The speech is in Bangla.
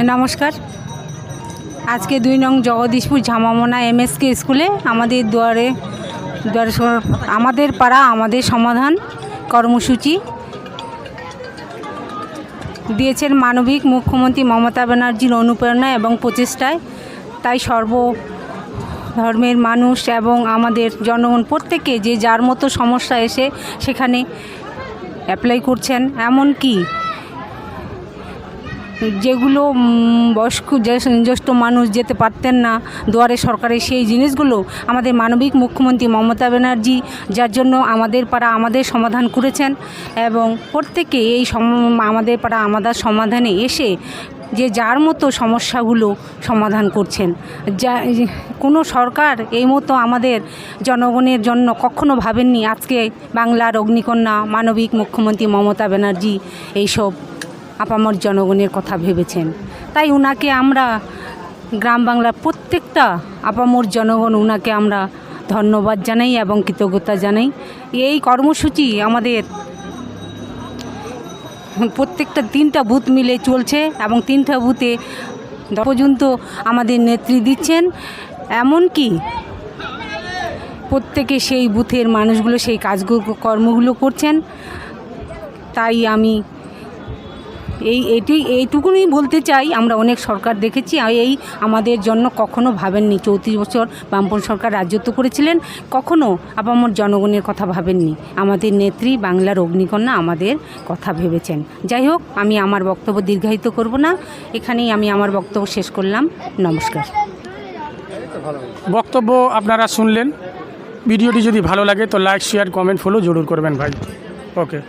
নমস্কার। আজকে 2 নং জগদীশপুর ঝামামোনা এমএসকে স্কুলে আমাদের দুয়ারে আমাদের পাড়া আমাদের সমাধান কর্মসূচি দিয়েছেন মানবিক মুখ্যমন্ত্রী মমতা ব্যানার্জির অনুপ্রেরণা এবং প্রচেষ্টায়। তাই সর্ব ধর্মের মানুষ এবং আমাদের জনগণ প্রত্যেকে যে যার মতো সমস্যা এসে সেখানে অ্যাপ্লাই করছেন। এমনকি যেগুলো বয়স্ক জ্যেষ্ঠ মানুষ যেতে পারতেন না দুয়ারে সরকারের, সেই জিনিসগুলো আমাদের মানবিক মুখ্যমন্ত্রী মমতা ব্যানার্জি যার জন্য আমাদের পাড়া আমাদের সমাধান করেছেন এবং প্রত্যেকে এই আমাদের পাড়া আমাদের সমাধানে এসে যে যার মতো সমস্যাগুলো সমাধান করছেন। যা কোনো সরকার এই মতো আমাদের জনগণের জন্য কখনো ভাবেননি। আজকে বাংলার অগ্নিকন্যা মানবিক মুখ্যমন্ত্রী মমতা ব্যানার্জি এইসব আপামর জনগণের কথা ভেবেছেন। তাই উনাকে আমরা গ্রাম বাংলার প্রত্যেকটা আপামর জনগণ উনাকে আমরা ধন্যবাদ জানাই এবং কৃতজ্ঞতা জানাই। এই কর্মসূচি আমাদের প্রত্যেকটা 3টা বুথ মিলে চলছে এবং 3টা বুথে পর্যন্ত আমাদের নেতৃত্ব দিচ্ছেন। এমনকি প্রত্যেকে সেই বুথের মানুষগুলো সেই কর্মগুলো করছেন। তাই আমি এইটুকুনি বলতে চাই, আমরা অনেক সরকার দেখেছি, এই আমাদের জন্য কখনো ভাবেননি। 34 বছর বামপন সরকার রাজত্ব করেছিলেন, কখনো আপামর জনগণের কথা ভাবেননি। আমাদের নেত্রী বাংলার অগ্নিকন্যা আমাদের কথা ভেবেছেন। যাই হোক, আমি আমার বক্তব্য দীর্ঘায়িত করব না, এখানেই আমি আমার বক্তব্য শেষ করলাম। নমস্কার। বক্তব্য আপনারা শুনলেন। ভিডিওটি যদি ভালো লাগে তো লাইক শেয়ার কমেন্ট ফলো জরুর করবেন ভাই। ওকে।